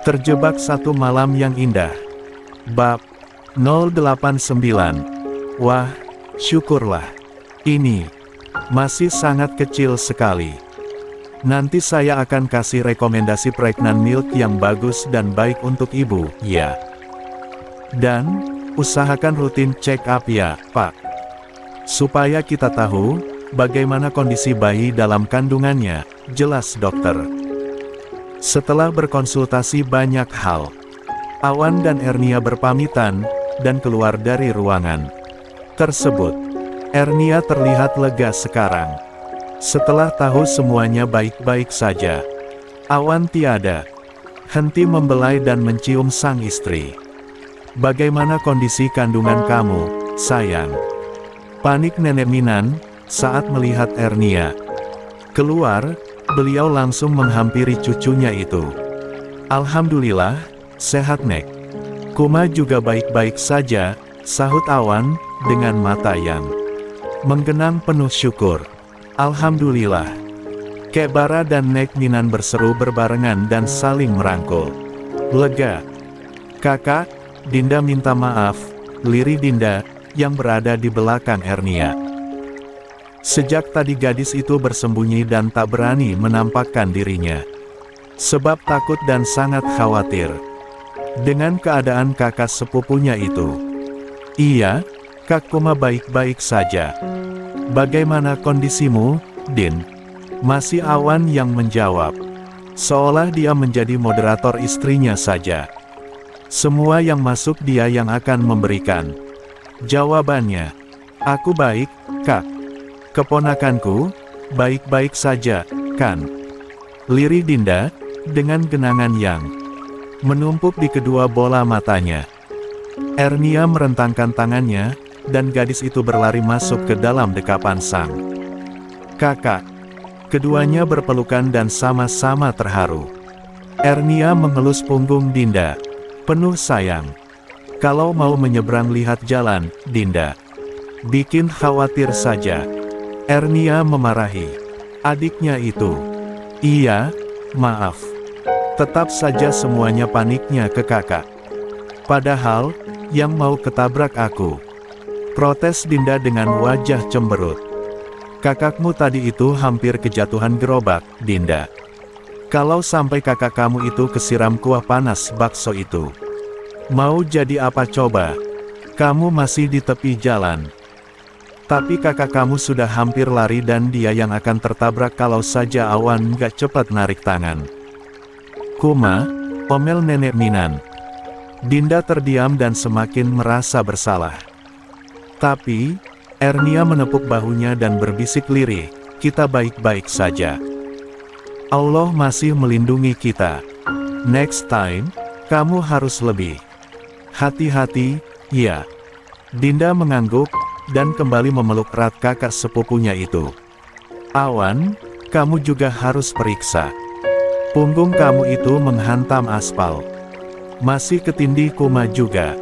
Terjebak satu malam yang indah. Bab 089. Wah, syukurlah. Ini masih sangat kecil sekali. Nanti saya akan kasih rekomendasi pregnant milk yang bagus dan baik untuk ibu, ya. Dan usahakan rutin check up ya, Pak. Supaya kita tahu bagaimana kondisi bayi dalam kandungannya, jelas dokter. Setelah berkonsultasi banyak hal, Awan dan Ernia berpamitan, dan keluar dari ruangan tersebut. Ernia terlihat lega sekarang. Setelah tahu semuanya baik-baik saja, Awan tiada henti membelai dan mencium sang istri. "Bagaimana kondisi kandungan kamu, sayang?" Panik Nenek Minan saat melihat Ernia keluar. Beliau langsung menghampiri cucunya itu. "Alhamdulillah, sehat Nek. Kuma juga baik-baik saja," sahut Awan, dengan mata yang menggenang penuh syukur. "Alhamdulillah." Kek Bara dan Nek Minan berseru berbarengan dan saling merangkul. "Lega. Kakak, Dinda minta maaf," lirih Dinda, yang berada di belakang Ernia. Sejak tadi gadis itu bersembunyi dan tak berani menampakkan dirinya. Sebab takut dan sangat khawatir dengan keadaan kakak sepupunya itu. "Iya, Kak Kuma baik-baik saja. Bagaimana kondisimu, Din?" Masih Awan yang menjawab. Seolah dia menjadi moderator istrinya saja. Semua yang masuk dia yang akan memberikan jawabannya. "Aku baik, Kak. Keponakanku, baik-baik saja, kan?" lirih Dinda, dengan genangan yang menumpuk di kedua bola matanya. Ernia merentangkan tangannya, dan gadis itu berlari masuk ke dalam dekapan sang kakak. Keduanya berpelukan dan sama-sama terharu. Ernia mengelus punggung Dinda, penuh sayang. "Kalau mau menyeberang lihat jalan, Dinda. Bikin khawatir saja." Ernia memarahi adiknya itu. "Iya, maaf." Tetap saja semuanya paniknya ke kakak. "Padahal, yang mau ketabrak aku," protes Dinda dengan wajah cemberut. "Kakakmu tadi itu hampir kejatuhan gerobak, Dinda. Kalau sampai kakak kamu itu kesiram kuah panas bakso itu, mau jadi apa coba? Kamu masih di tepi jalan. Tapi kakak kamu sudah hampir lari dan dia yang akan tertabrak kalau saja Awan gak cepat narik tangan." "Kuma," omel Nenek Minan. Dinda terdiam dan semakin merasa bersalah. Tapi Ernia menepuk bahunya dan berbisik lirih, "Kita baik-baik saja. Allah masih melindungi kita. Next time, kamu harus lebih hati-hati, ya." Dinda mengangguk, dan kembali memeluk erat kakak sepupunya itu. "Awan, kamu juga harus periksa. Punggung kamu itu menghantam aspal. Masih ketindih Kuma juga.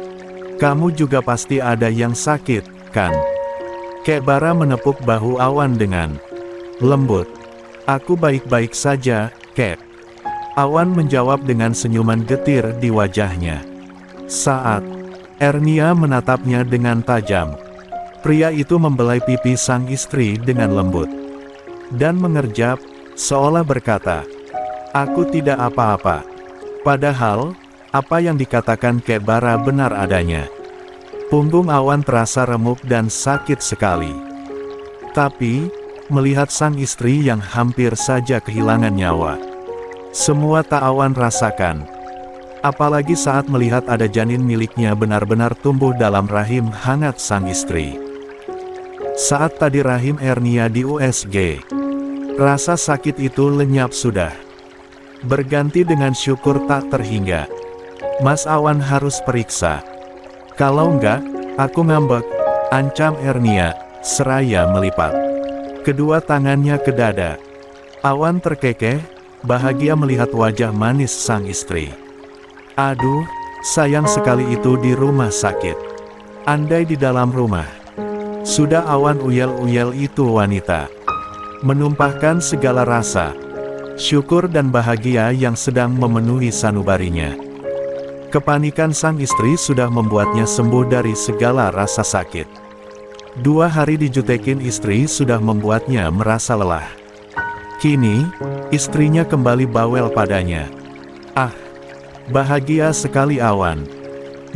Kamu juga pasti ada yang sakit, kan?" Kek Bara menepuk bahu Awan dengan lembut. "Aku baik-baik saja, Kek." Awan menjawab dengan senyuman getir di wajahnya. Saat Ernia menatapnya dengan tajam, pria itu membelai pipi sang istri dengan lembut dan mengerjap, seolah berkata, "Aku tidak apa-apa." Padahal, apa yang dikatakan Kek Bara benar adanya. Punggung Awan terasa remuk dan sakit sekali. Tapi, melihat sang istri yang hampir saja kehilangan nyawa, semua tak Awan rasakan. Apalagi saat melihat ada janin miliknya benar-benar tumbuh dalam rahim hangat sang istri. Saat tadi rahim Ernia di USG, rasa sakit itu lenyap sudah, berganti dengan syukur tak terhingga. "Mas Awan harus periksa. Kalau enggak, aku ngambek," ancam Ernia, seraya melipat kedua tangannya ke dada. Awan terkekeh, bahagia melihat wajah manis sang istri. "Aduh, sayang sekali itu di rumah sakit. Andai di dalam rumah." Sudah Awan uyel-uyel itu wanita menumpahkan segala rasa. syukur dan bahagia yang sedang memenuhi sanubarinya. Kepanikan sang istri sudah membuatnya sembuh dari segala rasa sakit. 2 hari dijutekin istri sudah membuatnya merasa lelah. Kini, istrinya kembali bawel padanya. Ah, bahagia sekali Awan.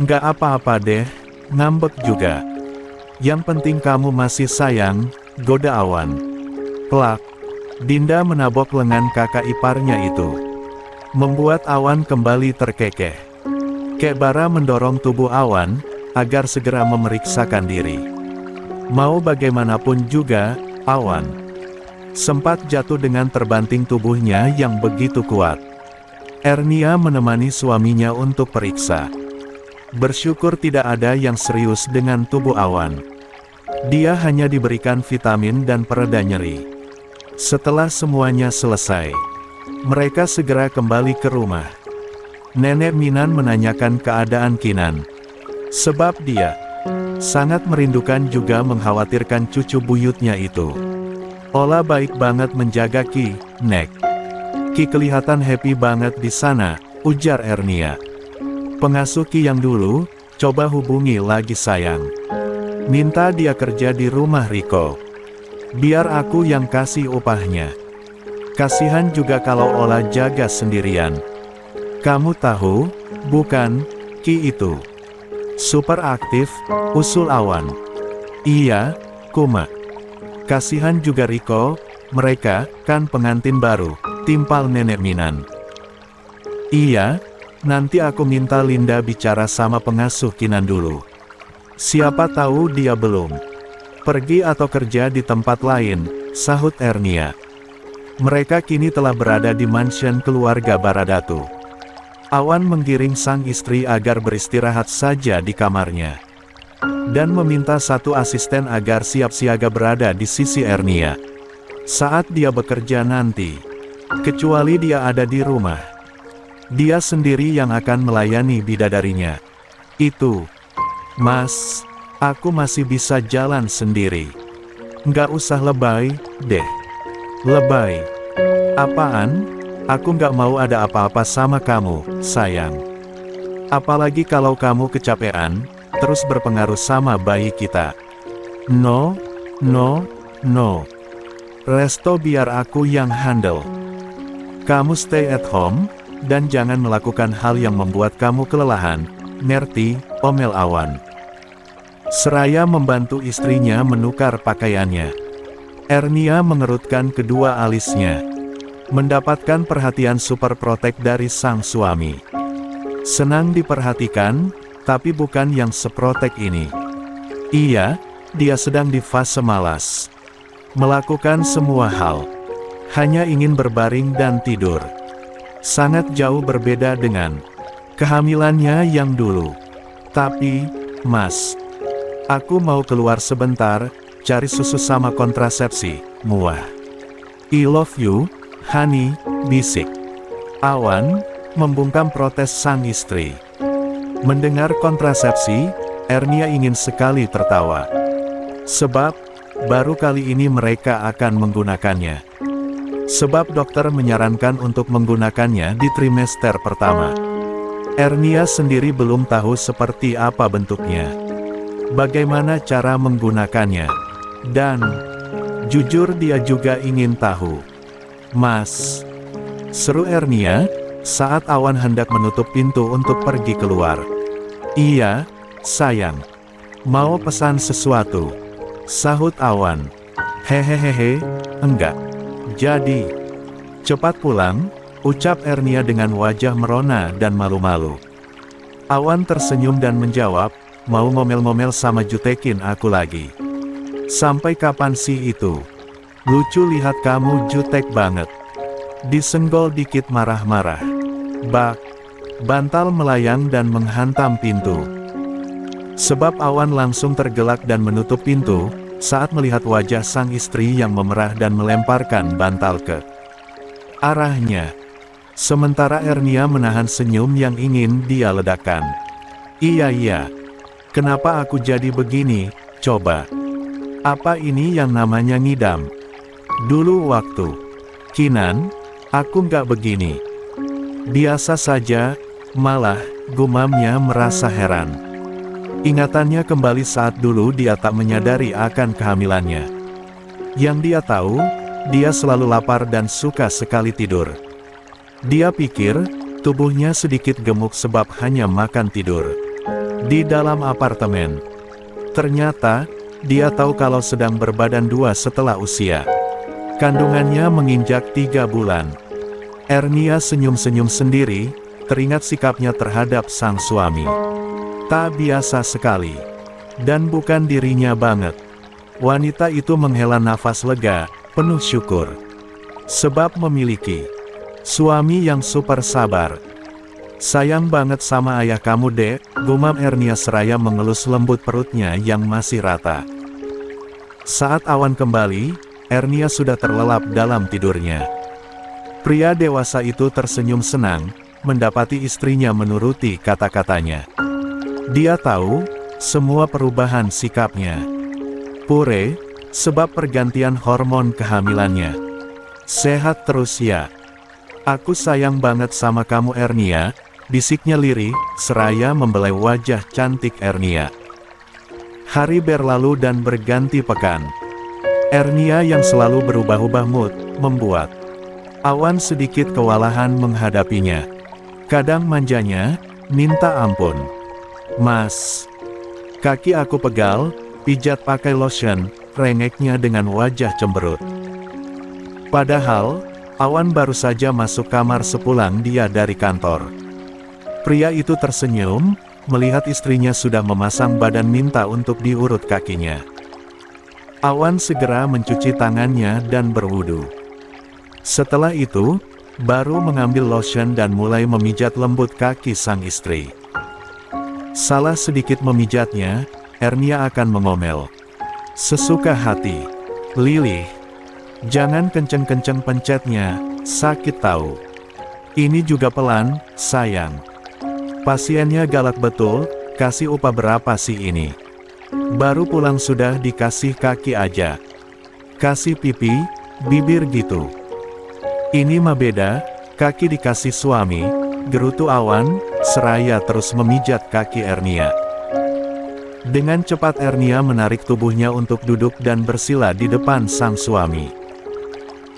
Nggak apa-apa deh, ngambek juga. Yang penting kamu masih sayang, goda Awan. Plak, Dinda menabok lengan kakak iparnya itu. Membuat Awan kembali terkekeh. Kek Bara mendorong tubuh Awan, agar segera memeriksakan diri. Mau bagaimanapun juga, Awan sempat jatuh dengan terbanting tubuhnya yang begitu kuat. Ernia menemani suaminya untuk periksa. Bersyukur tidak ada yang serius dengan tubuh Awan. Dia hanya diberikan vitamin dan pereda nyeri. Setelah semuanya selesai, mereka segera kembali ke rumah. Nenek Minan menanyakan keadaan Kinan. Sebab dia sangat merindukan juga mengkhawatirkan cucu buyutnya itu. Ola baik banget menjaga Ki, Nek. Ki kelihatan happy banget di sana, ujar Ernia. Pengasuh Ki yang dulu, coba hubungi lagi sayang. Minta dia kerja di rumah Riko. Biar aku yang kasih upahnya. Kasihan juga kalau Ola jaga sendirian. Kamu tahu, bukan, Ki itu super aktif, usul Awan. Iya, Kuma. Kasihan juga Riko, mereka kan pengantin baru, timpal Nenek Minan. Iya, nanti aku minta Linda bicara sama pengasuh Kinan dulu. Siapa tahu dia belum pergi atau kerja di tempat lain, sahut Ernia. Mereka kini telah berada di mansion keluarga Baradatu. Awan menggiring sang istri agar beristirahat saja di kamarnya. Dan meminta satu asisten agar siap siaga berada di sisi Ernia saat dia bekerja nanti. Kecuali dia ada di rumah, dia sendiri yang akan melayani bidadarinya. Itu, Mas, aku masih bisa jalan sendiri. Nggak usah lebay, deh. Lebay? Apaan? Aku nggak mau ada apa-apa sama kamu, sayang. Apalagi kalau kamu kecapean, terus berpengaruh sama bayi kita. No, no, no. Resto biar aku yang handle. Kamu stay at home, dan jangan melakukan hal yang membuat kamu kelelahan, ngerti, omel Awan. Seraya membantu istrinya menukar pakaiannya. Ernia mengerutkan kedua alisnya. Mendapatkan perhatian super protek dari sang suami. Senang diperhatikan, tapi bukan yang seprotek ini. Iya, dia sedang di fase malas. Melakukan semua hal. Hanya ingin berbaring dan tidur. Sangat jauh berbeda dengan kehamilannya yang dulu. Tapi, Mas, aku mau keluar sebentar, cari susu sama kontrasepsi, muah. I love you, honey, bisik. Awan membungkam protes sang istri. Mendengar kontrasepsi, Ernia ingin sekali tertawa. Sebab, baru kali ini mereka akan menggunakannya. Sebab dokter menyarankan untuk menggunakannya di trimester pertama. Ernia sendiri belum tahu seperti apa bentuknya. Bagaimana cara menggunakannya. Dan, jujur dia juga ingin tahu. Mas, seru Ernia, saat Awan hendak menutup pintu untuk pergi keluar. Iya, sayang. Mau pesan sesuatu? Sahut Awan. Hehehehe, enggak. Jadi, cepat pulang, ucap Ernia dengan wajah merona dan malu-malu. Awan tersenyum dan menjawab, mau ngomel-ngomel sama jutekin aku lagi. Sampai kapan sih itu? Lucu lihat kamu jutek banget. Disenggol dikit marah-marah. Bak, bantal melayang dan menghantam pintu. Sebab Awan langsung tergelak dan menutup pintu, saat melihat wajah sang istri yang memerah dan melemparkan bantal ke arahnya. Sementara Ernia menahan senyum yang ingin dia ledakan. Iya, kenapa aku jadi begini, coba? Apa ini yang namanya ngidam? Dulu waktu Kinan Aku nggak begini. Biasa saja, malah, gumamnya merasa heran. Ingatannya kembali saat dulu dia tak menyadari akan kehamilannya. Yang dia tahu, dia selalu lapar dan suka sekali tidur. Dia pikir, tubuhnya sedikit gemuk sebab hanya makan tidur. Di dalam apartemen. Ternyata, dia tahu kalau sedang berbadan dua setelah usia. Kandungannya menginjak 3 bulan. Ernia senyum-senyum sendiri, teringat sikapnya terhadap sang suami. Tak biasa sekali. Dan bukan dirinya banget. Wanita itu menghela nafas lega, penuh syukur. Sebab memiliki suami yang super sabar. Sayang banget sama ayah kamu dek, gumam Ernia seraya mengelus lembut perutnya yang masih rata. Saat awan kembali, Ernia sudah terlelap dalam tidurnya. Pria dewasa itu tersenyum senang, mendapati istrinya menuruti kata-katanya. Dia tahu, semua perubahan sikapnya. Pure, sebab pergantian hormon kehamilannya. Sehat terus ya. Aku sayang banget sama kamu Ernia, bisiknya lirih, seraya membelai wajah cantik Ernia. Hari berlalu dan berganti pekan. Ernia yang selalu berubah-ubah mood, membuat Awan sedikit kewalahan menghadapinya. Kadang manjanya, minta ampun. Mas, kaki aku pegal, pijat pakai lotion, rengeknya dengan wajah cemberut. Padahal, Awan baru saja masuk kamar sepulang dia dari kantor. Pria itu tersenyum, melihat istrinya sudah memasang badan minta untuk diurut kakinya. Awan segera mencuci tangannya dan berwudu. Setelah itu, baru mengambil lotion dan mulai memijat lembut kaki sang istri. Salah sedikit memijatnya, Ernia akan mengomel. Sesuka hati. Lilih. Jangan kenceng-kenceng pencetnya, sakit tahu. Ini juga pelan, sayang. Pasiennya galak betul, kasih upah berapa sih ini? Baru pulang sudah dikasih kaki aja. Kasih pipi, bibir gitu. Ini mah beda, kaki dikasih suami, gerutu Awan, seraya terus memijat kaki Ernia. Dengan cepat Ernia menarik tubuhnya untuk duduk dan bersila di depan sang suami.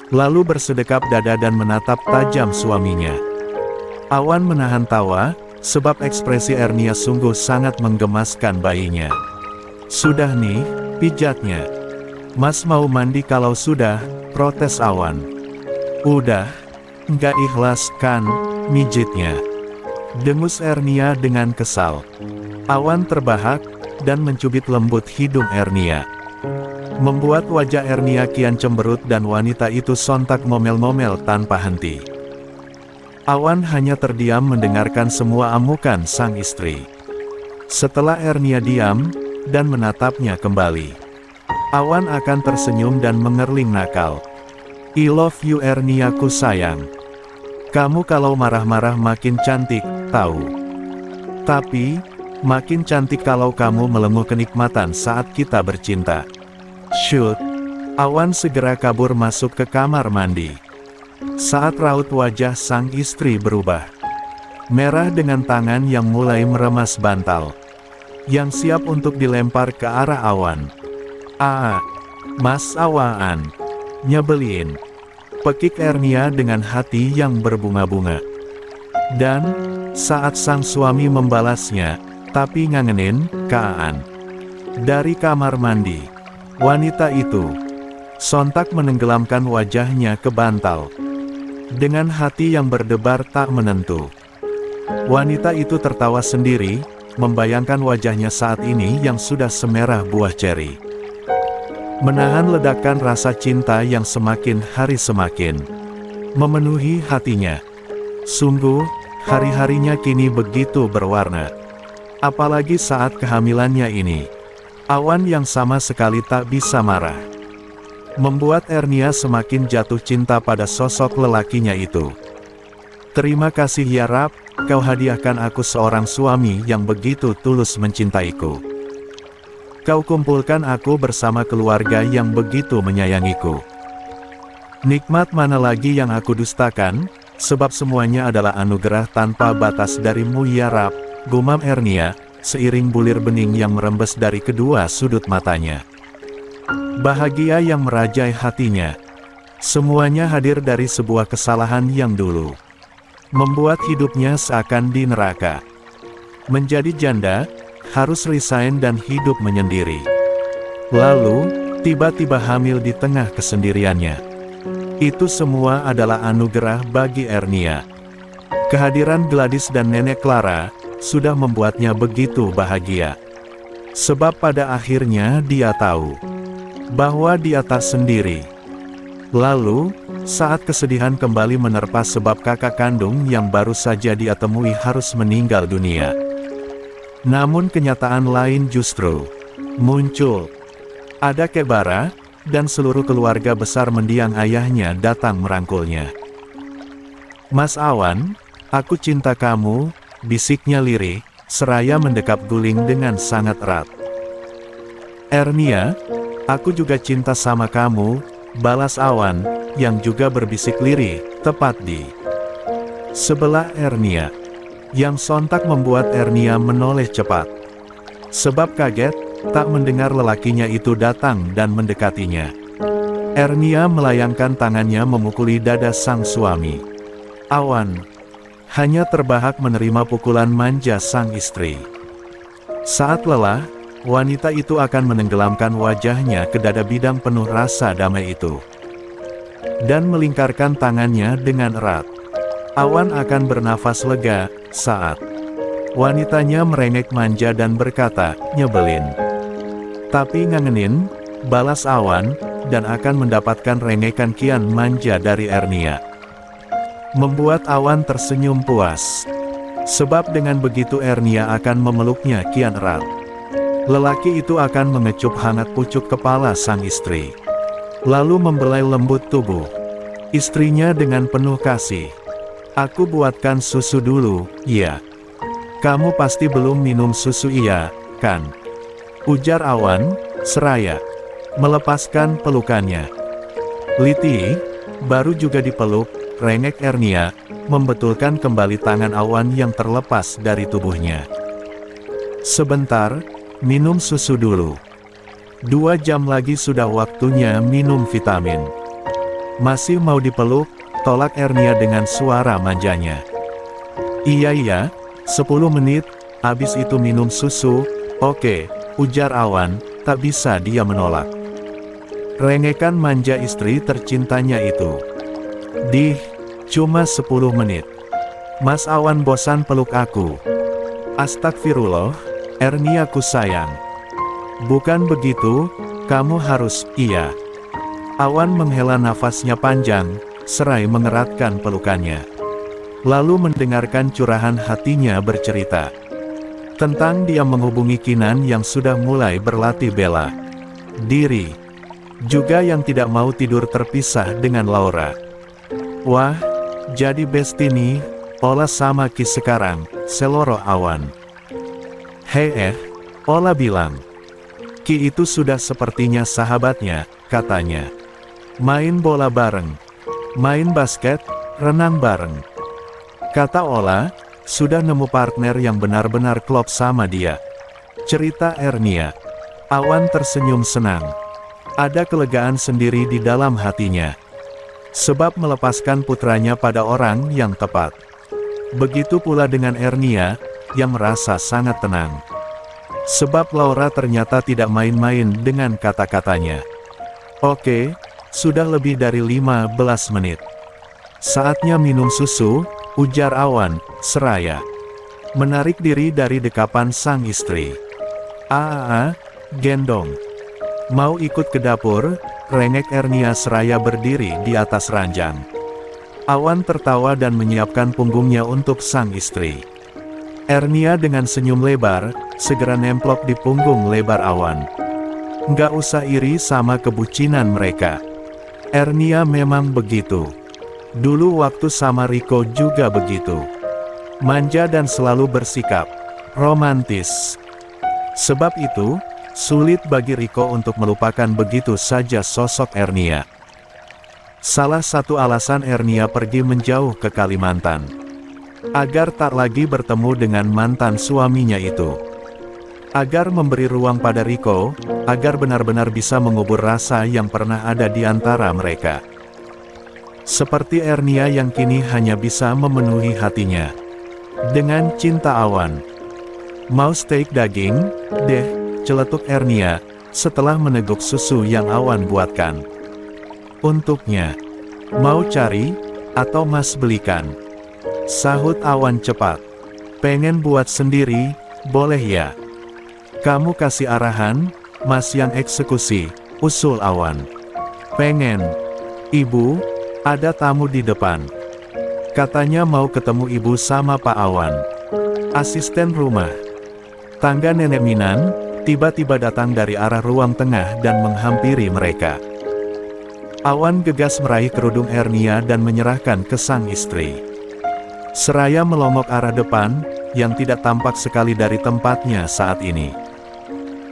Lalu bersedekap dada dan menatap tajam suaminya. Awan menahan tawa, sebab ekspresi Ernia sungguh sangat menggemaskan bayinya. Sudah nih, pijatnya. Mas mau mandi kalau sudah, protes Awan. Udah, nggak ikhlas kan, mijitnya. Dengus Ernia dengan kesal. Awan terbahak, dan mencubit lembut hidung Ernia. Membuat wajah Ernia kian cemberut dan wanita itu sontak ngomel-ngomel tanpa henti. Awan hanya terdiam mendengarkan semua amukan sang istri. Setelah Ernia diam, dan menatapnya kembali. Awan akan tersenyum dan mengerling nakal. I love you Ernia ku sayang. Kamu kalau marah-marah makin cantik, tahu. Tapi, makin cantik kalau kamu melenguh kenikmatan saat kita bercinta. Shoot. Awan segera kabur masuk ke kamar mandi. Saat raut wajah sang istri berubah. Merah dengan tangan yang mulai meremas bantal. Yang siap untuk dilempar ke arah Awan. Mas Awan. Nyebelin. Pekik Ernia dengan hati yang berbunga-bunga. Dan, saat sang suami membalasnya, tapi ngangenin, Kaan. Dari kamar mandi. Wanita itu sontak menenggelamkan wajahnya ke bantal. Dengan hati yang berdebar tak menentu. Wanita itu tertawa sendiri, membayangkan wajahnya saat ini yang sudah semerah buah ceri. Menahan ledakan rasa cinta yang semakin hari semakin memenuhi hatinya. Sungguh, hari-harinya kini begitu berwarna. Apalagi saat kehamilannya ini. Awan yang sama sekali tak bisa marah. Membuat Ernia semakin jatuh cinta pada sosok lelakinya itu. Terima kasih ya Rab, kau hadiahkan aku seorang suami yang begitu tulus mencintaiku. Kau kumpulkan aku bersama keluarga yang begitu menyayangiku. Nikmat mana lagi yang aku dustakan, sebab semuanya adalah anugerah tanpa batas darimu ya Rab, gumam Ernia, seiring bulir bening yang merembes dari kedua sudut matanya. Bahagia yang merajai hatinya. Semuanya hadir dari sebuah kesalahan yang dulu membuat hidupnya seakan di neraka. Menjadi janda, harus resign dan hidup menyendiri. Lalu, tiba-tiba hamil di tengah kesendiriannya. Itu semua adalah anugerah bagi Ernia. Kehadiran Gladys dan Nenek Clara sudah membuatnya begitu bahagia. Sebab pada akhirnya dia tahu bahwa dia tak sendiri. Lalu, saat kesedihan kembali menerpa sebab kakak kandung yang baru saja dia temui harus meninggal dunia. Namun kenyataan lain justru muncul. Ada Kebara, dan seluruh keluarga besar mendiang ayahnya datang merangkulnya. "Mas Awan, aku cinta kamu," bisiknya lirih, seraya mendekap guling dengan sangat erat. "Ernia, aku juga cinta sama kamu," balas Awan, yang juga berbisik lirih, tepat di sebelah Ernia. Yang sontak membuat Ernia menoleh cepat. Sebab kaget, tak mendengar lelakinya itu datang dan mendekatinya. Ernia melayangkan tangannya memukuli dada sang suami. Awan hanya terbahak menerima pukulan manja sang istri. Saat lelah, wanita itu akan menenggelamkan wajahnya ke dada bidang penuh rasa damai itu. Dan melingkarkan tangannya dengan erat. Awan akan bernafas lega, saat wanitanya merengek manja dan berkata, "Nyebelin. Tapi ngangenin," balas Awan, dan akan mendapatkan rengekan kian manja dari Ernia. Membuat Awan tersenyum puas. Sebab dengan begitu Ernia akan memeluknya kian erat. Lelaki itu akan mengecup hangat pucuk kepala sang istri. Lalu membelai lembut tubuh istrinya dengan penuh kasih. "Aku buatkan susu dulu, ya. Kamu pasti belum minum susu iya, kan?" ujar Awan, seraya melepaskan pelukannya. "Liti, baru juga dipeluk," rengek Ernia, membetulkan kembali tangan Awan yang terlepas dari tubuhnya. "Sebentar, minum susu dulu. 2 jam lagi sudah waktunya minum vitamin." "Masih mau dipeluk?" tolak Ernia dengan suara manjanya. Iya, 10 menit, habis itu minum susu." "Oke," ujar Awan, tak bisa dia menolak. Rengekan manja istri tercintanya itu. Cuma 10 menit. Mas Awan bosan peluk aku." "Astagfirullah, Ernia ku sayang. Bukan begitu, kamu harus," iya. Awan menghela nafasnya panjang, serai mengeratkan pelukannya. Lalu mendengarkan curahan hatinya bercerita tentang dia menghubungi Kinan yang sudah mulai berlatih bela diri, juga yang tidak mau tidur terpisah dengan Laura. "Wah, jadi besti nih, Ola sama Ki sekarang," seloro Awan. "Hei Ola bilang, Ki itu sudah sepertinya sahabatnya," katanya. "Main bola bareng, main basket, renang bareng. Kata Ola, sudah nemu partner yang benar-benar klop sama dia," cerita Ernia. Awan tersenyum senang. Ada kelegaan sendiri di dalam hatinya. Sebab melepaskan putranya pada orang yang tepat. Begitu pula dengan Ernia, yang merasa sangat tenang. Sebab Laura ternyata tidak main-main dengan kata-katanya. "Oke, sudah lebih dari 15 menit. Saatnya minum susu," ujar Awan, seraya menarik diri dari dekapan sang istri. Gendong. "Mau ikut ke dapur?" rengek Ernia seraya berdiri di atas ranjang. Awan tertawa dan menyiapkan punggungnya untuk sang istri. Ernia dengan senyum lebar, segera nemplok di punggung lebar Awan. Nggak usah iri sama kebucinan mereka. Ernia memang begitu. Dulu waktu sama Riko juga begitu. Manja dan selalu bersikap romantis. Sebab itu, sulit bagi Riko untuk melupakan begitu saja sosok Ernia. Salah satu alasan Ernia pergi menjauh ke Kalimantan, agar tak lagi bertemu dengan mantan suaminya itu. Agar memberi ruang pada Rico, agar benar-benar bisa mengubur rasa yang pernah ada di antara mereka. Seperti Ernia yang kini hanya bisa memenuhi hatinya dengan cinta Awan. Mau steak daging, deh, celetuk Ernia, setelah meneguk susu yang Awan buatkan untuknya. Mau cari, atau Mas belikan? Sahut Awan cepat. Pengen buat sendiri, boleh ya? Kamu kasih arahan, Mas yang eksekusi, usul Awan. Pengen. Ibu, ada tamu di depan. Katanya mau ketemu ibu sama Pak Awan, asisten rumah tangga Nenek Minan, tiba-tiba datang dari arah ruang tengah dan menghampiri mereka. Awan gegas meraih kerudung Ernia dan menyerahkan ke sang istri. Seraya melongok arah depan, yang tidak tampak sekali dari tempatnya saat ini.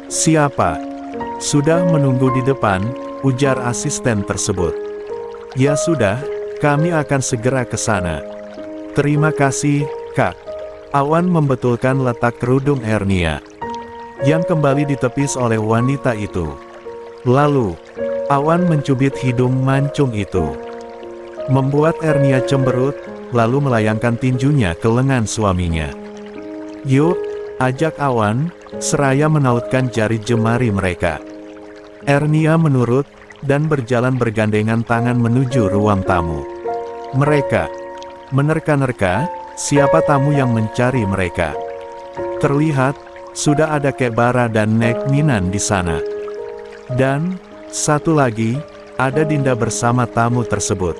Siapa? Sudah menunggu di depan, ujar asisten tersebut. Ya sudah, kami akan segera ke sana. Terima kasih, Kak. Awan membetulkan letak kerudung Ernia, yang kembali ditepis oleh wanita itu. Lalu, Awan mencubit hidung mancung itu, membuat Ernia cemberut, lalu melayangkan tinjunya ke lengan suaminya. Yuk, ajak Awan, seraya menautkan jari jemari mereka. Ernia menurut, dan berjalan bergandengan tangan menuju ruang tamu. Mereka menerka-nerka, siapa tamu yang mencari mereka. Terlihat, sudah ada Kek Bara dan Nek Minan di sana. Dan, satu lagi, ada Dinda bersama tamu tersebut.